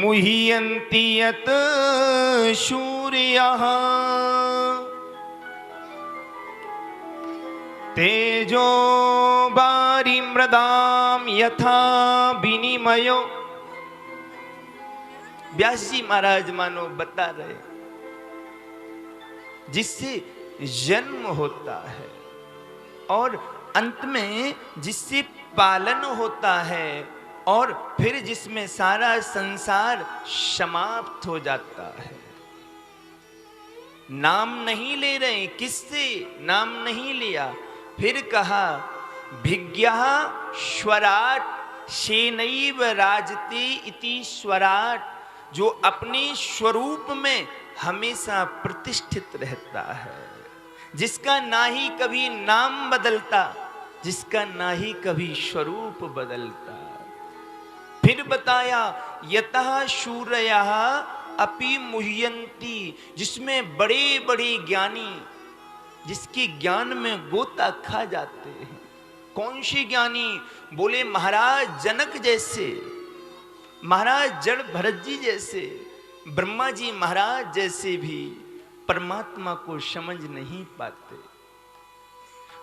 मुह्यन्ति यत् सूर्यः तेजो वारिमृदां यथा विनिमयो। व्यास जी महाराज मानो बता रहे, जिससे जन्म होता है और अंत में जिससे पालन होता है और फिर जिसमें सारा संसार समाप्त हो जाता है। नाम नहीं ले रहे, किससे नाम नहीं लिया? फिर कहा भिज्ञः स्वराट शेनैव राजते इति स्वराट, जो अपने स्वरूप में हमेशा प्रतिष्ठित रहता है, जिसका ना ही कभी नाम बदलता, जिसका ना ही कभी स्वरूप बदलता। फिर बताया यतः सूर्यः अपि मुह्यन्ति, जिसमें बड़े बड़े ज्ञानी जिसके ज्ञान में गोता खा जाते हैं। कौन से ज्ञानी? बोले महाराज जनक जैसे, महाराज जड़ भरत जी जैसे, ब्रह्मा जी महाराज जैसे भी परमात्मा को समझ नहीं पाते।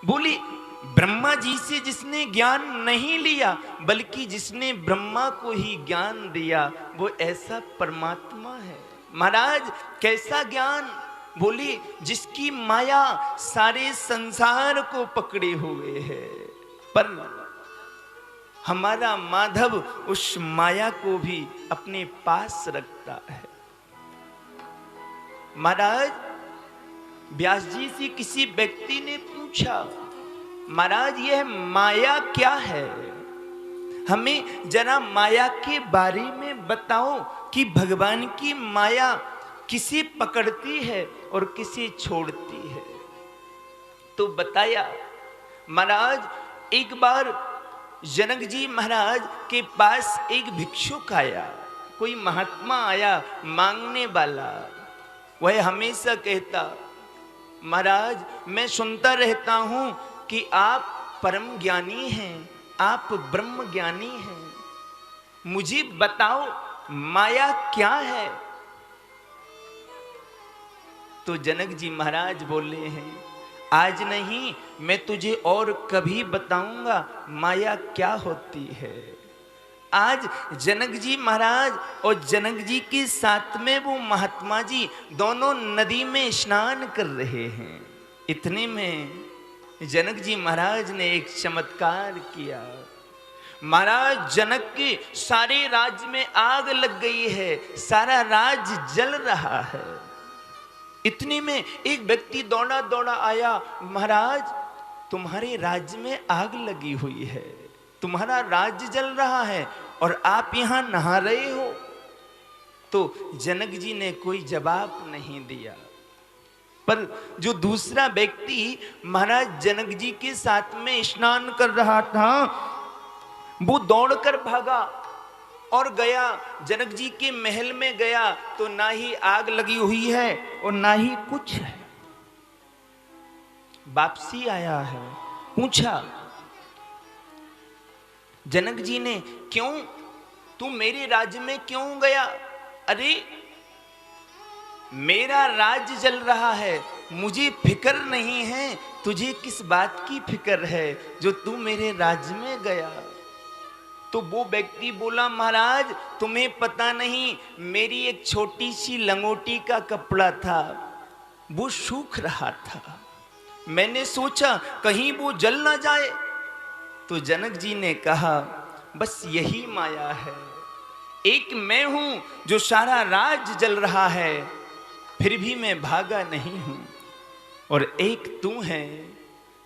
बोले ब्रह्मा जी से जिसने ज्ञान नहीं लिया बल्कि जिसने ब्रह्मा को ही ज्ञान दिया, वो ऐसा परमात्मा है। महाराज कैसा ज्ञान? बोले जिसकी माया सारे संसार को पकड़े हुए है, पर हमारा माधव उस माया को भी अपने पास रखता है। महाराज व्यास जी से किसी व्यक्ति ने पूछा, महाराज यह माया क्या है? हमें जरा माया के बारे में बताओ कि भगवान की माया किसे पकड़ती है और किसे छोड़ती है। तो बताया महाराज एक बार जनक जी महाराज के पास एक भिक्षुक आया, कोई महात्मा आया मांगने वाला। वह हमेशा कहता, महाराज मैं सुनता रहता हूं कि आप परम ज्ञानी हैं, आप ब्रह्म ज्ञानी हैं, मुझे बताओ माया क्या है? तो जनक जी महाराज बोले हैं, आज नहीं मैं तुझे और कभी बताऊंगा माया क्या होती है। आज जनक जी महाराज और जनक जी के साथ में वो महात्मा जी दोनों नदी में स्नान कर रहे हैं। इतने में जनक जी महाराज ने एक चमत्कार किया। महाराज जनक के सारे राज्य में आग लग गई है, सारा राज्य जल रहा है। इतने में एक व्यक्ति दौड़ा दौड़ा आया, महाराज तुम्हारे राज्य में आग लगी हुई है, तुम्हारा राज्य जल रहा है और आप यहां नहा रहे हो। तो जनक जी ने कोई जवाब नहीं दिया, पर जो दूसरा व्यक्ति महाराज जनक जी के साथ में स्नान कर रहा था, वो दौड़कर भागा और गया जनक जी के महल में गया तो ना ही आग लगी हुई है और ना ही कुछ है। वापसी आया है, पूछा जनक जी ने, क्यों तू मेरे राज्य में क्यों गया? अरे मेरा राज्य जल रहा है, मुझे फिक्र नहीं है, तुझे किस बात की फिक्र है जो तू मेरे राज्य में गया? तो वो व्यक्ति बोला, महाराज तुम्हें पता नहीं, मेरी एक छोटी सी लंगोटी का कपड़ा था, वो सूख रहा था, मैंने सोचा कहीं वो जल ना जाए। तो जनक जी ने कहा, बस यही माया है। एक मैं हूं जो सारा राज्य जल रहा है, फिर भी मैं भागा नहीं हूं, और एक तू है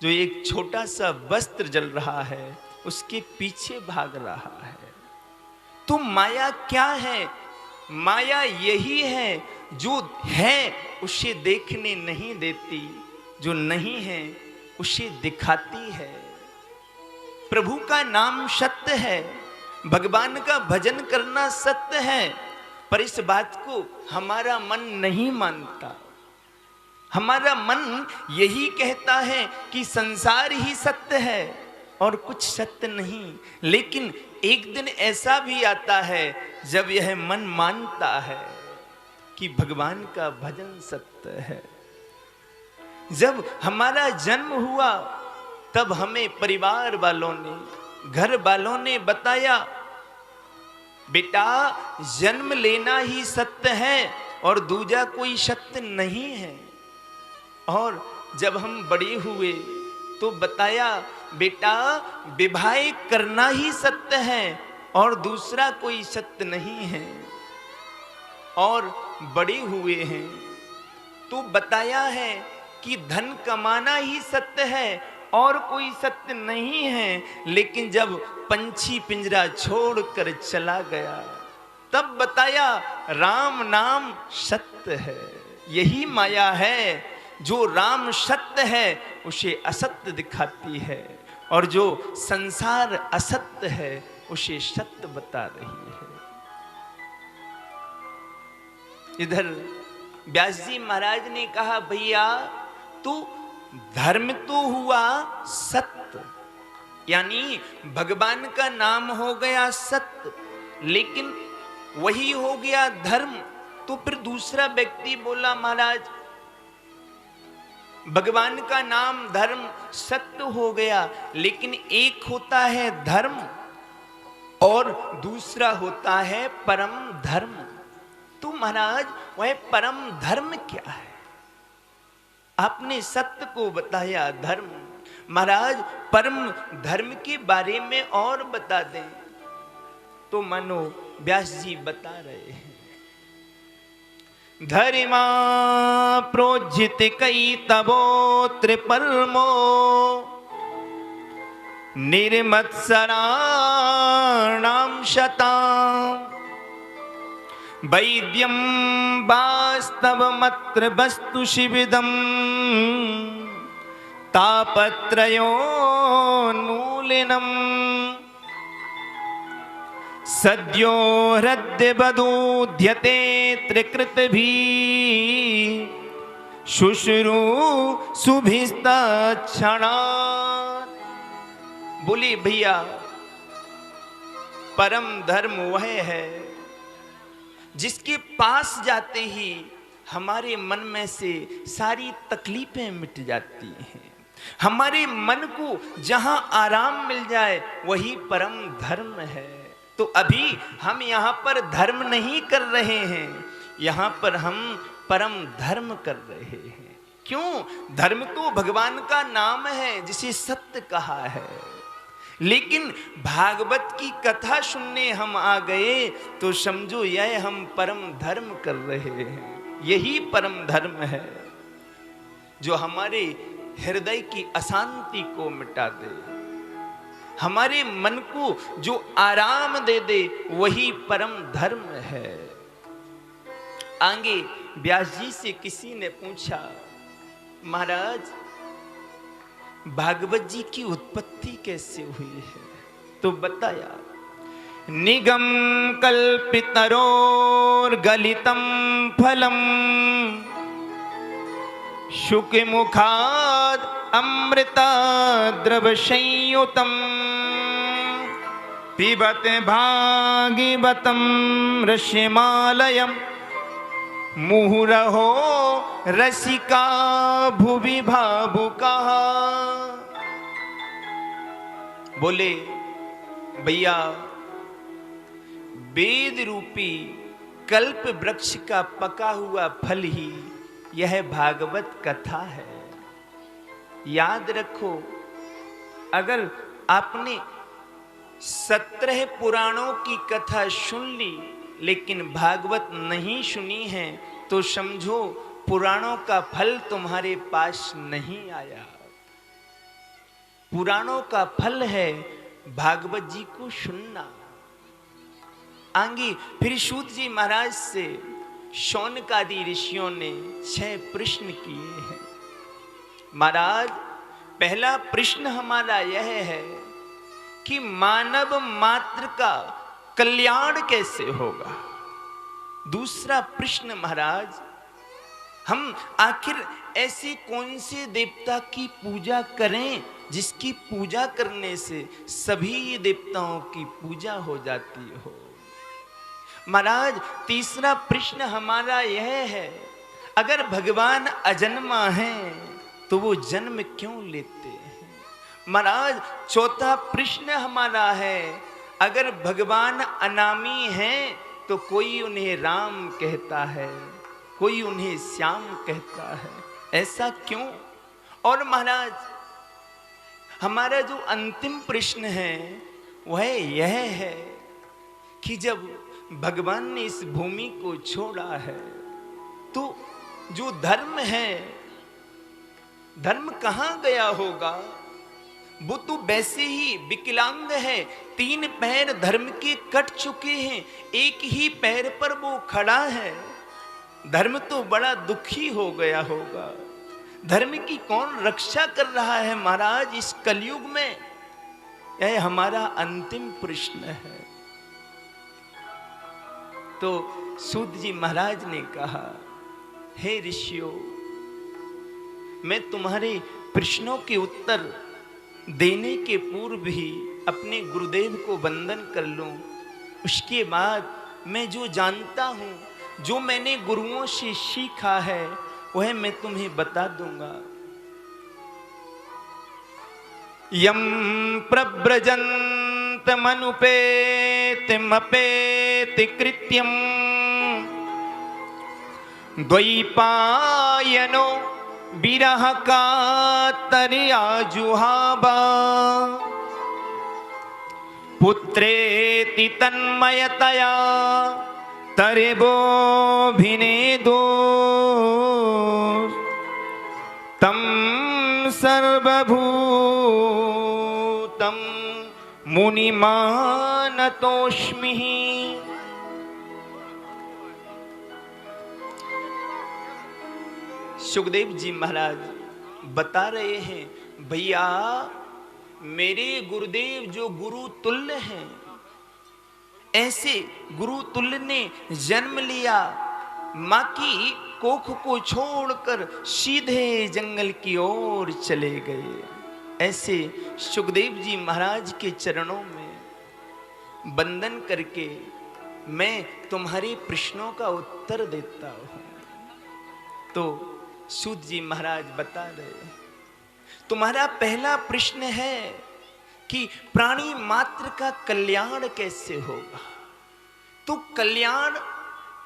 जो एक छोटा सा वस्त्र जल रहा है उसके पीछे भाग रहा है। तो माया क्या है? माया यही है जो है उसे देखने नहीं देती, जो नहीं है उसे दिखाती है। प्रभु का नाम सत्य है, भगवान का भजन करना सत्य है, पर इस बात को हमारा मन नहीं मानता। हमारा मन यही कहता है कि संसार ही सत्य है और कुछ सत्य नहीं। लेकिन एक दिन ऐसा भी आता है जब यह मन मानता है कि भगवान का भजन सत्य है। जब हमारा जन्म हुआ तब हमें परिवार वालों ने, घर वालों ने बताया, बेटा जन्म लेना ही सत्य है और दूजा कोई सत्य नहीं है। और जब हम बड़े हुए तो बताया, बेटा विवाह करना ही सत्य है और दूसरा कोई सत्य नहीं है। और बड़े हुए हैं तो बताया है कि धन कमाना ही सत्य है और कोई सत्य नहीं है। लेकिन जब पंछी पिंजरा छोड़कर चला गया तब बताया, राम नाम सत्य है। यही माया है, जो राम सत्य है उसे असत्य दिखाती है और जो संसार असत्य है उसे सत्य बता रही है। इधर व्यास जी महाराज ने कहा, भैया तू धर्म तो हुआ सत्य, यानी भगवान का नाम हो गया सत्य, लेकिन वही हो गया धर्म। तो फिर दूसरा व्यक्ति बोला, महाराज भगवान का नाम धर्म सत्य हो गया, लेकिन एक होता है धर्म और दूसरा होता है परम धर्म। तो महाराज वह परम धर्म क्या है? आपने सत्य को बताया धर्म, महाराज परम धर्म के बारे में और बता दें। तो मानो व्यास जी बता रहे हैं, धर्मा प्रोज्झित कई तबोत्र परमो निर्मत्सराणां शताम् वैद्यं वास्तवमत्र वस्तु शिविदं तापत्रयोन्मूलिनम् सद्यो हृद्यवदूध्यते त्रिकृतभिः शुश्रूषुभिस्तत्क्षणात्। बोली भैया परम धर्म वह है जिसके पास जाते ही हमारे मन में से सारी तकलीफें मिट जाती हैं। हमारे मन को जहां आराम मिल जाए वही परम धर्म है। तो अभी हम यहाँ पर धर्म नहीं कर रहे हैं, यहाँ पर हम परम धर्म कर रहे हैं। क्यों? धर्म तो भगवान का नाम है जिसे सत्य कहा है। लेकिन भागवत की कथा सुनने हम आ गए तो समझो यह हम परम धर्म कर रहे हैं। यही परम धर्म है जो हमारे हृदय की अशांति को मिटा दे, हमारे मन को जो आराम दे दे, वही परम धर्म है। आगे व्यास जी से किसी ने पूछा, महाराज भागवत जी की उत्पत्ति कैसे हुई है? तो बताया, निगम कल्पितरोर्गलितं फलम शुक मुखाद अमृता द्रव संयुतम पिबत भागवतम रश्यमालयम मुहुरहो रसिका भुवि भावुका। बोले भैया वेद रूपी कल्प वृक्ष का पका हुआ फल ही यह भागवत कथा है। याद रखो, अगर आपने 17 पुराणों की कथा सुन ली लेकिन भागवत नहीं सुनी है तो समझो पुराणों का फल तुम्हारे पास नहीं आया। पुराणों का फल है भागवत जी को सुनना। आगे फिर सूत जी महाराज से शौनकादि ऋषियों ने 6 प्रश्न किए हैं। महाराज पहला प्रश्न हमारा यह है कि मानव मात्र का कल्याण कैसे होगा। दूसरा प्रश्न महाराज, हम आखिर ऐसे कौन से देवता की पूजा करें जिसकी पूजा करने से सभी देवताओं की पूजा हो जाती हो। महाराज तीसरा प्रश्न हमारा यह है, अगर भगवान अजन्मा है तो वो जन्म क्यों लेते हैं? महाराज चौथा प्रश्न हमारा है, अगर भगवान अनामी हैं तो कोई उन्हें राम कहता है, कोई उन्हें श्याम कहता है, ऐसा क्यों? और महाराज हमारा जो अंतिम प्रश्न है वह यह है कि जब भगवान ने इस भूमि को छोड़ा है तो जो धर्म है, धर्म कहां गया होगा? वो तो वैसे ही विकलांग है, 3 पैर धर्म के कट चुके हैं, एक ही पैर पर वो खड़ा है। धर्म तो बड़ा दुखी हो गया होगा। धर्म की कौन रक्षा कर रहा है महाराज इस कलयुग में? यह हमारा अंतिम प्रश्न है। तो सूत जी महाराज ने कहा, हे ऋषियों, मैं तुम्हारे प्रश्नों के उत्तर देने के पूर्व ही अपने गुरुदेव को वंदन कर लूं। उसके बाद मैं जो जानता हूं, जो मैंने गुरुओं से सीखा है, वह मैं तुम्हें बता दूंगा। यम प्रव्रजंत मनुपेति मपेति कृत्यम द्वैपायनो विरह कातर्या जुहावा पुत्रेति तन्मयतया तरेवोऽभिनेदो तं सर्वभूतं मुनिमानतोऽस्मि। सुखदेव जी महाराज बता रहे हैं, भैया मेरे गुरुदेव जो गुरु तुल्य हैं, ऐसे गुरु तुल्य ने जन्म लिया, मां की कोख को छोड़कर सीधे जंगल की ओर चले गए। ऐसे सुखदेव जी महाराज के चरणों में वंदन करके मैं तुम्हारे प्रश्नों का उत्तर देता हूं। तो सूत जी महाराज बता रहे, तुम्हारा पहला प्रश्न है कि प्राणी मात्र का कल्याण कैसे होगा? तो कल्याण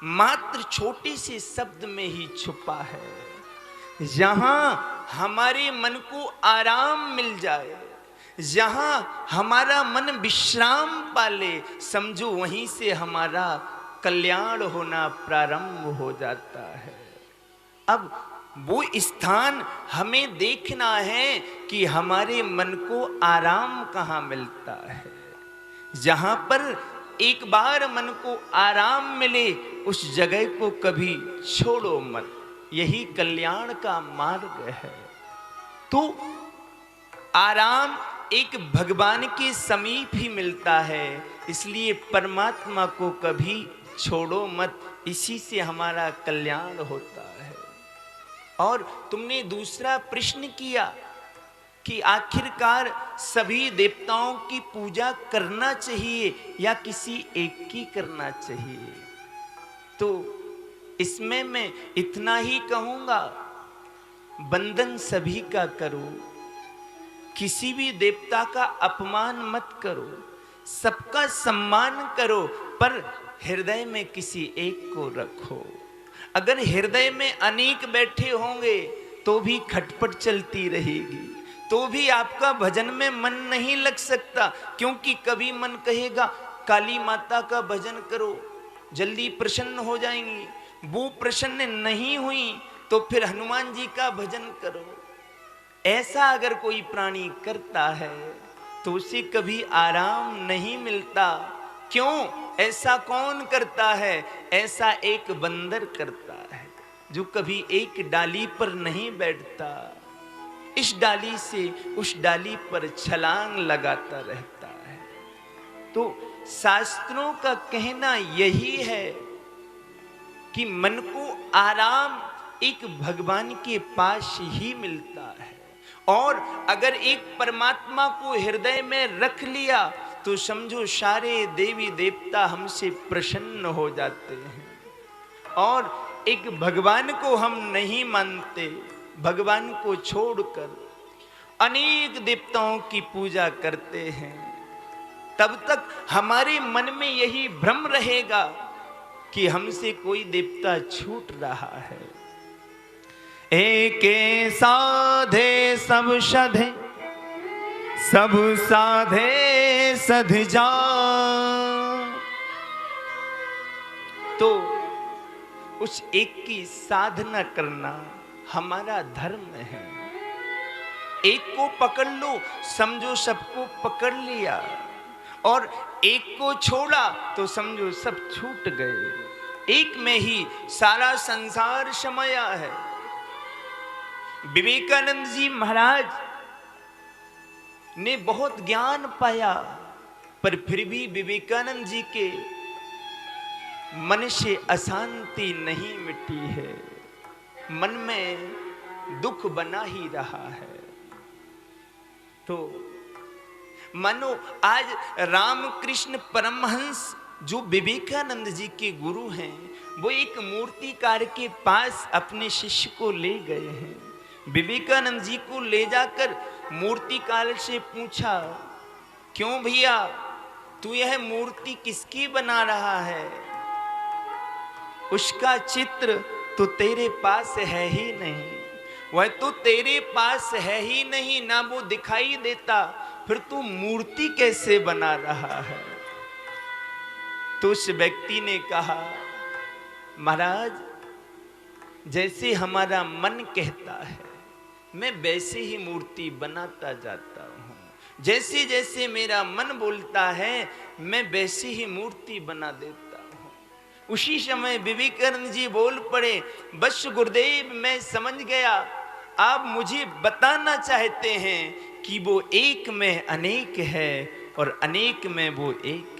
मात्र छोटे से शब्द में ही छुपा है। जहां हमारे मन को आराम मिल जाए, जहां हमारा मन विश्राम पाले, समझो वहीं से हमारा कल्याण होना प्रारंभ हो जाता है। अब वो स्थान हमें देखना है कि हमारे मन को आराम कहाँ मिलता है। जहां पर एक बार मन को आराम मिले उस जगह को कभी छोड़ो मत, यही कल्याण का मार्ग है। तो आराम एक भगवान के समीप ही मिलता है, इसलिए परमात्मा को कभी छोड़ो मत, इसी से हमारा कल्याण होता है। और तुमने दूसरा प्रश्न किया कि आखिरकार सभी देवताओं की पूजा करना चाहिए या किसी एक की करना चाहिए? तो इसमें मैं इतना ही कहूंगा, वंदन सभी का करो, किसी भी देवता का अपमान मत करो, सबका सम्मान करो, पर हृदय में किसी एक को रखो। अगर हृदय में अनेक बैठे होंगे तो भी खटपट चलती रहेगी, तो भी आपका भजन में मन नहीं लग सकता, क्योंकि कभी मन कहेगा काली माता का भजन करो, जल्दी प्रसन्न हो जाएंगी, वो प्रसन्न नहीं हुई तो फिर हनुमान जी का भजन करो। ऐसा अगर कोई प्राणी करता है तो उसे कभी आराम नहीं मिलता। क्यों? ऐसा कौन करता है? ऐसा एक बंदर करता है जो कभी एक डाली पर नहीं बैठता, इस डाली से उस डाली पर छलांग लगाता रहता है। तो शास्त्रों का कहना यही है कि मन को आराम एक भगवान के पास ही मिलता है, और अगर एक परमात्मा को हृदय में रख लिया तो समझो सारे देवी देवता हमसे प्रसन्न हो जाते हैं। और एक भगवान को हम नहीं मानते, भगवान को छोड़कर अनेक देवताओं की पूजा करते हैं, तब तक हमारे मन में यही भ्रम रहेगा कि हमसे कोई देवता छूट रहा है। एके साधे सब सधे, सब साधे सध जा। तो उस एक की साधना करना हमारा धर्म है। एक को पकड़ लो, समझो सबको पकड़ लिया, और एक को छोड़ा तो समझो सब छूट गए। एक में ही सारा संसार समाया है। विवेकानंद जी महाराज ने बहुत ज्ञान पाया, पर फिर भी विवेकानंद जी के मन से अशांति नहीं मिटी है, मन में दुख बना ही रहा है। तो मानो आज रामकृष्ण परमहंस जो विवेकानंद जी के गुरु हैं, वो एक मूर्तिकार के पास अपने शिष्य को ले गए हैं। विवेकानंद जी को ले जाकर मूर्तिकार से पूछा, क्यों भैया तू यह मूर्ति किसकी बना रहा है? उसका चित्र तो तेरे पास है ही नहीं, वह तो तेरे पास है ही नहीं, ना वो दिखाई देता, फिर तू मूर्ति कैसे बना रहा है? तो उस व्यक्ति ने कहा, महाराज जैसे हमारा मन कहता है मैं वैसे ही मूर्ति बनाता जाता हूँ, जैसे जैसे मेरा मन बोलता है मैं वैसे ही मूर्ति बना देता हूँ। उसी समय विवेकानंद जी बोल पड़े, बस गुरुदेव मैं समझ गया, आप मुझे बताना चाहते हैं कि वो एक में अनेक है और अनेक में वो एक